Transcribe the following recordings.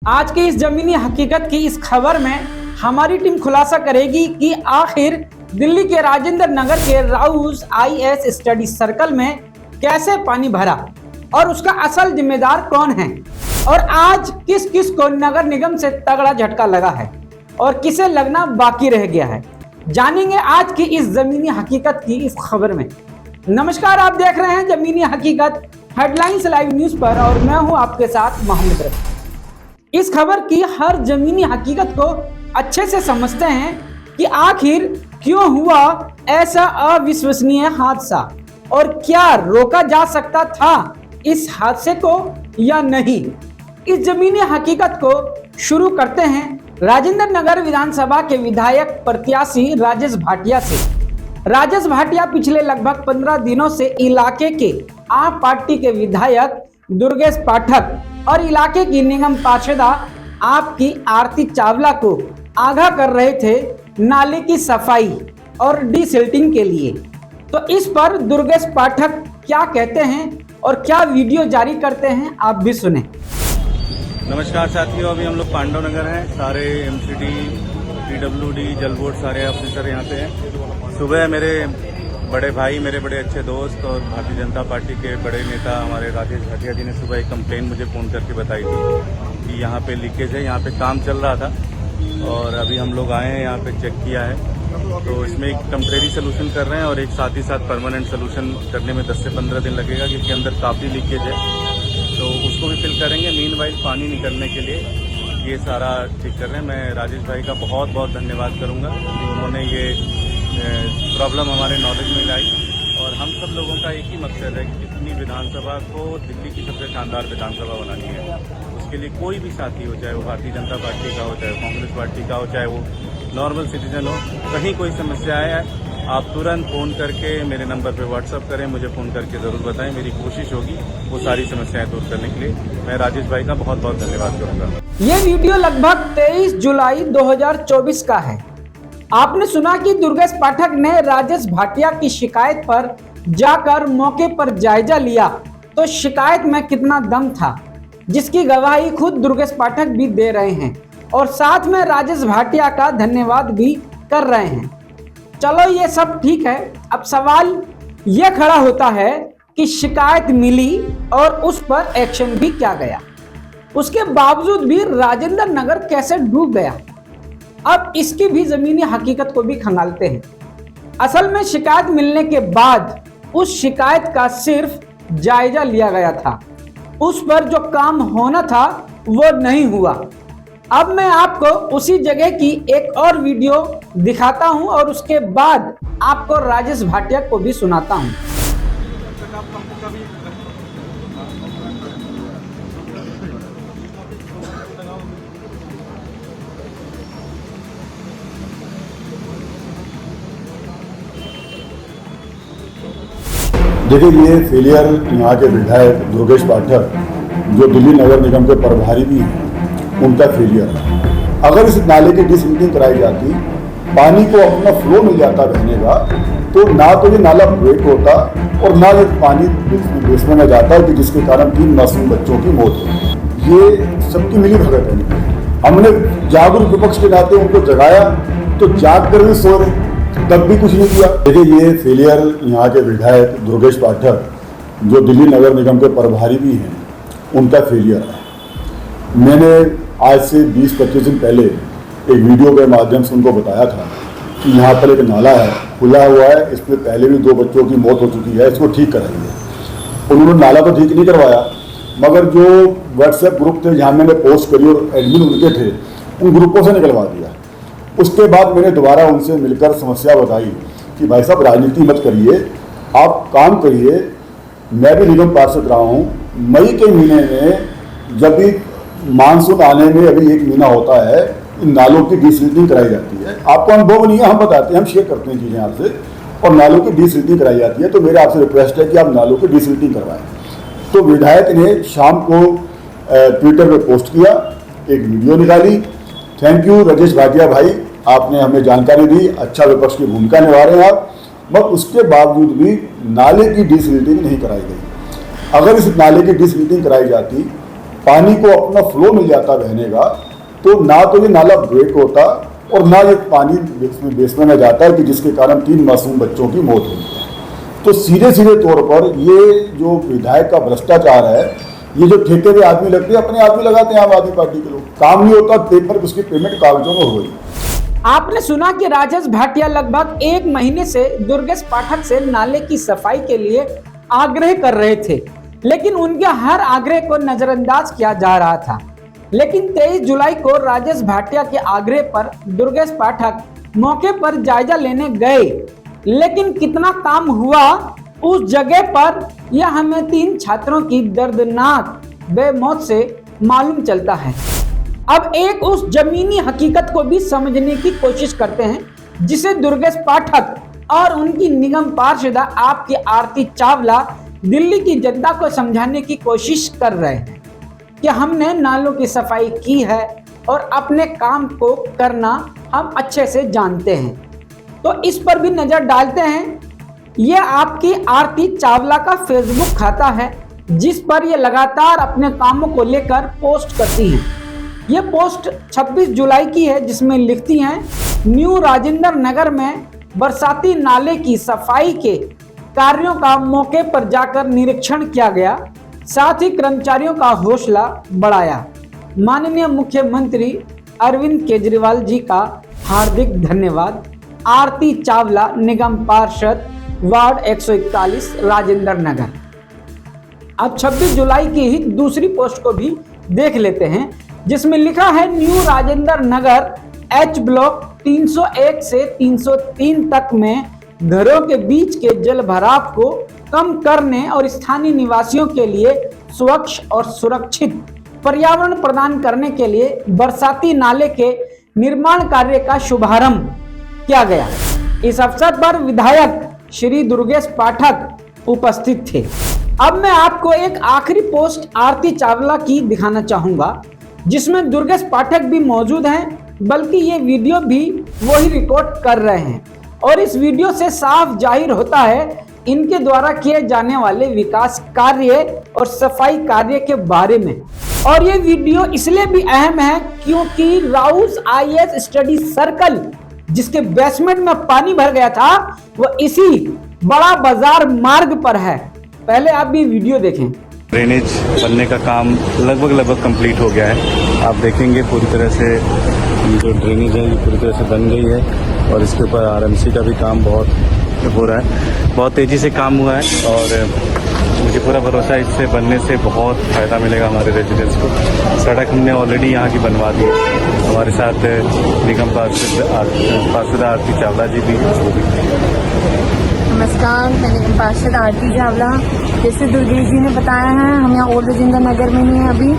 आज की इस जमीनी हकीकत की इस खबर में हमारी टीम खुलासा करेगी कि आखिर दिल्ली के राजेंद्र नगर के राउस आईएस स्टडी सर्कल में कैसे पानी भरा और उसका असल जिम्मेदार कौन है और आज किस किस को नगर निगम से तगड़ा झटका लगा है और किसे लगना बाकी रह गया है, जानेंगे आज की इस जमीनी हकीकत की इस खबर में। नमस्कार, आप देख रहे हैं जमीनी हकीकत हेडलाइंस लाइव न्यूज पर और मैं हूं आपके साथ मोहम्मद रफी। इस खबर की हर जमीनी हकीकत को अच्छे से समझते हैं कि आखिर क्यों हुआ ऐसा अविश्वसनीय हादसा और क्या रोका जा सकता था इस हादसे को या नहीं। इस जमीनी हकीकत को शुरू करते हैं राजेंद्र नगर विधानसभा के विधायक प्रत्याशी राजेश भाटिया से। राजेश भाटिया पिछले लगभग 15 दिनों से इलाके के आप पार्टी के विधायक दुर्गेश पाठक और इलाके की निगम पार्षदा आपकी आरती चावला को आगाह कर रहे थे नाले की सफाई और डिसिल्टिंग के लिए। तो इस पर दुर्गेश पाठक क्या कहते हैं और क्या वीडियो जारी करते हैं, आप भी सुने। नमस्कार साथियों, अभी हम लोग पांडव नगर हैं। सारे एमसीडी, पीडब्ल्यूडी, जल बोर्ड सारे ऑफिसर यहाँ पे हैं। सुबह मेरे बड़े भाई, मेरे बड़े अच्छे दोस्त और भारतीय जनता पार्टी के बड़े नेता हमारे राजेश भाटिया जी ने सुबह एक कंप्लेन मुझे फोन करके बताई थी कि यहाँ पे लीकेज है। यहाँ पे काम चल रहा था और अभी हम लोग आए हैं, यहाँ पे चेक किया है। तो इसमें एक टेम्परेरी सोल्यूशन कर रहे हैं और एक साथ ही साथ परमानेंट सोल्यूशन करने में 10 से 15 दिन लगेगा क्योंकि अंदर काफ़ी लीकेज है, तो उसको भी फिल करेंगे। मीनवाइल पानी निकलने के लिए ये सारा ठीक कर रहे हैं। मैं राजेश भाई का बहुत बहुत धन्यवाद करूंगा कि उन्होंने ये प्रॉब्लम हमारे नॉलेज में लाई और हम सब लोगों का एक ही मकसद है कि जितनी विधानसभा को दिल्ली की सबसे शानदार विधानसभा बनानी है, उसके लिए कोई भी साथी हो, चाहे वो भारतीय जनता पार्टी का हो, चाहे कांग्रेस पार्टी का हो, चाहे वो नॉर्मल सिटीजन हो, कहीं कोई समस्या है आप तुरंत फ़ोन करके मेरे नंबर पे व्हाट्सअप करें, मुझे फ़ोन करके ज़रूर बताएं। मेरी कोशिश होगी वो सारी समस्याएं दूर करने के लिए। मैं राजेश भाई का बहुत बहुत धन्यवाद करूंगा। ये वीडियो लगभग 23 जुलाई 2024 का है। आपने सुना कि दुर्गेश पाठक ने राजेश भाटिया की शिकायत पर जाकर मौके पर जायजा लिया, तो शिकायत में कितना दम था, जिसकी गवाही खुद दुर्गेश पाठक भी दे रहे हैं और साथ में राजेश भाटिया का धन्यवाद भी कर रहे हैं। चलो ये सब ठीक है, अब सवाल ये खड़ा होता है कि शिकायत मिली और उस पर एक्शन भी क्या गया, उसके बावजूद भी राजेंद्र नगर कैसे डूब गया। अब इसकी भी जमीनी हकीकत को भी खंगालते हैं। असल में शिकायत मिलने के बाद उस शिकायत का सिर्फ जायजा लिया गया था, उस पर जो काम होना था वो नहीं हुआ। अब मैं आपको उसी जगह की एक और वीडियो दिखाता हूं और उसके बाद आपको राजेश भाटिया को भी सुनाता हूं। देखिए, ये फेलियर यहाँ के विधायक दुर्गेश पाठक जो दिल्ली नगर निगम के प्रभारी भी हैं, उनका फेलियर है। अगर इस नाले की डिसिल्टिंग कराई जाती, पानी को अपना फ्लो मिल जाता बहने का, तो ना तो ये नाला ब्रेक होता और ना ये पानी बेसमेंट में जाता कि जिसके कारण 3 मासूम बच्चों की मौत हो। ये सबकी मिली भगत है। हमने जागरूक विपक्ष के नाते उनको जगाया तो जाग कर भी सो रहे, तब भी कुछ नहीं किया। देखिए, ये फेलियर यहाँ के विधायक दुर्गेश पाठक जो दिल्ली नगर निगम के प्रभारी भी हैं, उनका फेलियर है। मैंने आज से 20-25 दिन पहले एक वीडियो के माध्यम से उनको बताया था कि यहाँ पर एक नाला है, खुला हुआ है, इसमें पहले भी 2 बच्चों की मौत हो चुकी है, इसको ठीक कराइए। उन्होंने नाला तो ठीक नहीं करवाया, मगर जो व्हाट्सएप ग्रुप थे जहाँ मैंने पोस्ट करी और एडमिन उनके थे, उन ग्रुपों से निकलवा दिया। उसके बाद मैंने दोबारा उनसे मिलकर समस्या बताई कि भाई साहब, राजनीति मत करिए, आप काम करिए। मैं भी निगम पार्षद रहा हूँ। मई के महीने में जब भी मानसून आने में अभी 1 महीना होता है, इन नालों की डिसिल्टिंग कराई जाती है। आपको अनुभव नहीं है, हम बताते हैं, हम शेयर करते हैं चीज़ें आपसे, और नालों की डिसिल्टिंग कराई जाती है। तो मेरा आपसे रिक्वेस्ट है कि आप नालों की डिसिल्टिंग करवाएं। तो विधायक ने शाम को ट्विटर पर पोस्ट किया, एक वीडियो निकाली। थैंक यू राजेश भाटिया भाई, आपने हमें जानकारी दी, अच्छा विपक्ष की भूमिका निभा रहे हैं आप। मगर उसके बावजूद भी नाले की डिसिल्टिंग नहीं कराई गई। अगर इस नाले की डिसिल्टिंग कराई जाती पानी को अपना फ्लो मिल जाता बहने का, तो ना तो ये नाला ब्रेक होता और ना ये पानी बेसमेंट में जाता है कि जिसके कारण 3 मासूम बच्चों की मौत हुई। तो सीधे सीधे तौर पर ये जो विधायक का भ्रष्टाचार है, ये जो ठेके पे आदमी लगते हैं, अपने आदमी लगाते हैं आम आदमी पार्टी के लोग, काम नहीं होता, पेपर उसकी पेमेंट कागजों में हो गई। आपने सुना कि राजेश भाटिया लगभग 1 महीने से दुर्गेश पाठक से नाले की सफाई के लिए आग्रह कर रहे थे, लेकिन उनके हर आग्रह को नजरअंदाज किया जा रहा था। लेकिन 23 जुलाई को राजेश भाटिया के आग्रह पर दुर्गेश पाठक मौके पर जायजा लेने गए, लेकिन कितना काम हुआ उस जगह पर यह हमें 3 छात्रों की दर्दनाक बेमौत से मालूम चलता है। अब एक उस जमीनी हकीकत को भी समझने की कोशिश करते हैं, जिसे दुर्गेश पाठक और उनकी निगम पार्षदा आपकी आरती चावला दिल्ली की जनता को समझाने की कोशिश कर रहे हैं कि हमने नालों की सफाई की है और अपने काम को करना हम अच्छे से जानते हैं। तो इस पर भी नजर डालते हैं। यह आपकी आरती चावला का फेसबुक खाता है, जिस पर यह लगातार अपने कामों को लेकर पोस्ट करती हैं। ये पोस्ट 26 जुलाई की है, जिसमें लिखती हैं, न्यू राजेंद्र नगर में बरसाती नाले की सफाई के कार्यों का मौके पर जाकर निरीक्षण किया गया, साथ ही कर्मचारियों का हौसला बढ़ाया। माननीय मुख्यमंत्री अरविंद केजरीवाल जी का हार्दिक धन्यवाद। आरती चावला, निगम पार्षद, वार्ड 141, राजेंद्र नगर। अब 26 जुलाई की ही दूसरी पोस्ट को भी देख लेते हैं, जिसमें लिखा है, new Rajendra Nagar H block 301 से 303 तक में घरों के बीच के जल भराव को कम करने और स्थानीय निवासियों के लिए स्वच्छ और सुरक्षित पर्यावरण प्रदान करने के लिए बरसाती नाले के निर्माण कार्य का शुभारंभ किया गया। इस अवसर पर विधायक श्री दुर्गेश पाठक उपस्थित थे। अब मैं आपको एक आखिरी पोस्ट आरती चावला की दिखाना चाहूंगा, जिसमें दुर्गेश पाठक भी मौजूद हैं, बल्कि ये वीडियो भी वही रिकॉर्ड कर रहे हैं और इस वीडियो से साफ जाहिर होता है इनके द्वारा किए जाने वाले विकास कार्य और सफाई कार्य के बारे में। और ये वीडियो इसलिए भी अहम है क्योंकि राउस आईएएस स्टडी सर्कल, जिसके बेसमेंट में पानी भर गया था, वो इसी बड़ा बाजार मार्ग पर है। पहले आप भी वीडियो देखें। ड्रेनेज बनने का काम लगभग कंप्लीट हो गया है। आप देखेंगे पूरी तरह से जो ड्रेनेज है ये पूरी तरह से बन गई है और इसके ऊपर आरएमसी का भी काम बहुत हो रहा है। बहुत तेज़ी से काम हुआ है और मुझे पूरा भरोसा है इससे बनने से बहुत फ़ायदा मिलेगा हमारे रेजिडेंट्स को। सड़क हमने ऑलरेडी यहाँ की बनवा दी है। हमारे साथ निगम पार्षद आरती चावला जी भी। नमस्कार, मैं निगम पार्षद आरती चावला। जैसे दुर्गेश जी ने बताया है, हम यहाँ ओल्ड राजेंद्र नगर में ही हैं अभी,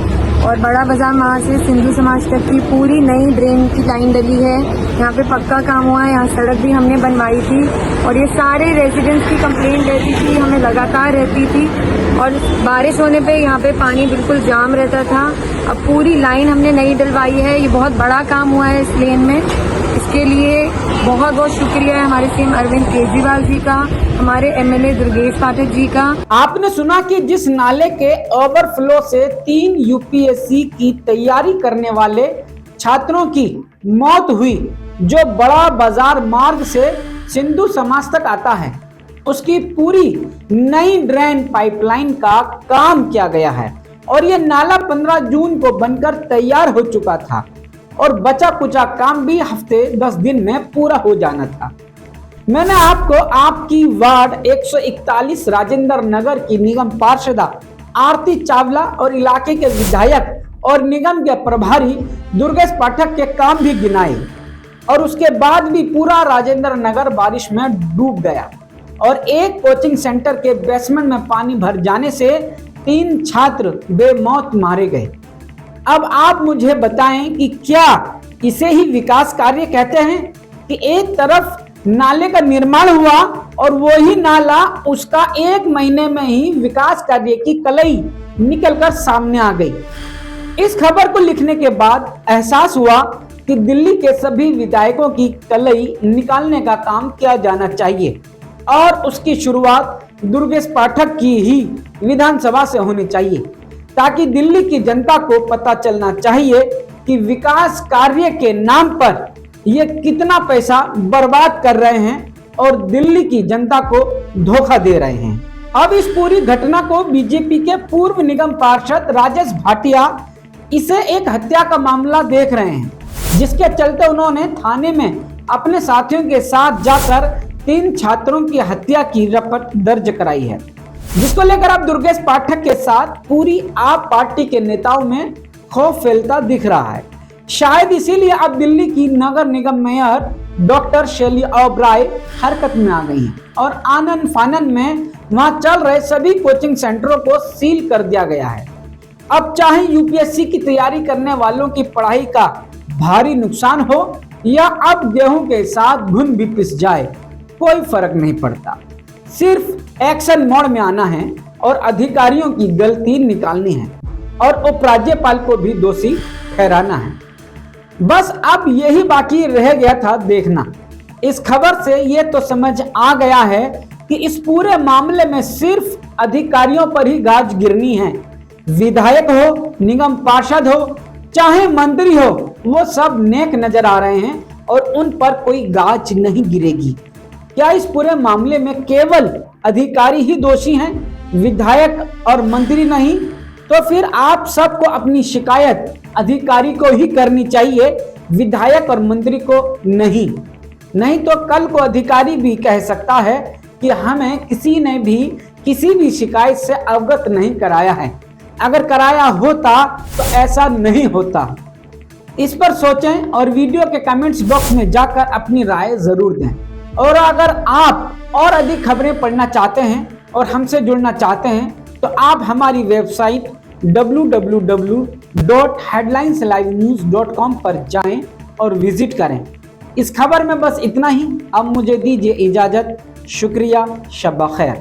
और बड़ा बाजार वहाँ से सिंधु समाज तक की पूरी नई ड्रेन की लाइन डली है। यहाँ पे पक्का काम हुआ है, यहाँ सड़क भी हमने बनवाई थी और ये सारे रेजिडेंट्स की कंप्लेंट रहती थी, हमें लगातार रहती थी और बारिश होने पे यहाँ पे पानी बिल्कुल जाम रहता था। अब पूरी लाइन हमने नई डलवाई है। ये बहुत बड़ा काम हुआ है इस लेन में। इसके लिए बहुत बहुत शुक्रिया है हमारे सीएम अरविंद केजरीवाल जी का, हमारे एमएलए दुर्गेश पाठक जी का। आपने सुना कि जिस नाले के ओवरफ्लो से 3 यूपीएससी की तैयारी करने वाले छात्रों की मौत हुई, जो बड़ा बाजार मार्ग से सिंधु समाज तक आता है, उसकी पूरी नई ड्रेन पाइपलाइन का काम किया गया है और ये नाला 15 जून को बनकर तैयार हो चुका था और बचा कुचा काम भी हफ्ते 10 दिन में पूरा हो जाना था। मैंने आपको आपकी वार्ड 141 राजेंद्र नगर की निगम पार्षदा आरती चावला और इलाके के विधायक और निगम के प्रभारी दुर्गेश पाठक के काम भी गिनाए और उसके बाद भी पूरा राजेंद्र नगर बारिश में डूब गया और एक कोचिंग सेंटर के बेसमेंट में पानी भर जाने से 3 छात्र बेमौत मारे गए। अब आप मुझे बताएं कि क्या इसे ही विकास कार्य कहते हैं कि एक तरफ नाले का निर्माण हुआ और वही नाला उसका 1 महीने में ही विकास कार्य की कलई निकलकर सामने आ गई। इस खबर को लिखने के बाद एहसास हुआ कि दिल्ली के सभी विधायकों की कलई निकालने का काम किया जाना चाहिए और उसकी शुरुआत दुर्गेश पाठक की ही विधानसभा से होनी चाहिए, ताकि दिल्ली की जनता को पता चलना चाहिए कि विकास कार्य के नाम पर ये कितना पैसा बर्बाद कर रहे हैं और दिल्ली की जनता को धोखा दे रहे हैं। अब इस पूरी घटना को बीजेपी के पूर्व निगम पार्षद राजेश भाटिया इसे एक हत्या का मामला देख रहे हैं, जिसके चलते उन्होंने थाने में अपने साथियों के साथ जाकर 3 छात्रों की हत्या की रिपोर्ट दर्ज कराई है, जिसको लेकर अब दुर्गेश पाठक के साथ पूरी आप पार्टी के नेताओं में खौफ फैलता दिख रहा है। शायद इसीलिए अब दिल्ली की नगर निगम मेयर डॉक्टर शैली ओबराय हरकत में आ गई हैं और आनन फानन में वहां चल रहे सभी कोचिंग सेंटरों को सील कर दिया गया है। अब चाहे यूपीएससी की तैयारी करने वालों की पढ़ाई का भारी नुकसान हो या अब गेहूं के साथ घुन भी पिस जाए, कोई फर्क नहीं पड़ता। सिर्फ एक्शन मोड में आना है और अधिकारियों की गलती निकालनी है और उपराज्यपाल को भी दोषी ठहराना है। बस अब यही बाकी रह गया था देखना। इस खबर से ये तो समझ आ गया है कि इस पूरे मामले में सिर्फ अधिकारियों पर ही गाज गिरनी है। विधायक हो, निगम पार्षद हो, चाहे मंत्री हो, वो सब नेक नजर आ रहे हैं और उन पर कोई गाज नहीं गिरेगी। क्या इस पूरे मामले में केवल अधिकारी ही दोषी हैं, विधायक और मंत्री नहीं? तो फिर आप सबको अपनी शिकायत अधिकारी को ही करनी चाहिए, विधायक और मंत्री को नहीं तो कल को अधिकारी भी कह सकता है कि हमें किसी ने भी किसी भी शिकायत से अवगत नहीं कराया है। अगर कराया होता तो ऐसा नहीं होता। इस पर सोचें और वीडियो के कमेंट्स बॉक्स में जाकर अपनी राय जरूर दें। और अगर आप और अधिक खबरें पढ़ना चाहते हैं और हमसे जुड़ना चाहते हैं तो आप हमारी वेबसाइट www.headlineslivenews.com पर जाएं और विजिट करें। इस खबर में बस इतना ही। अब मुझे दीजिए इजाजत। शुक्रिया, शब्बा खैर।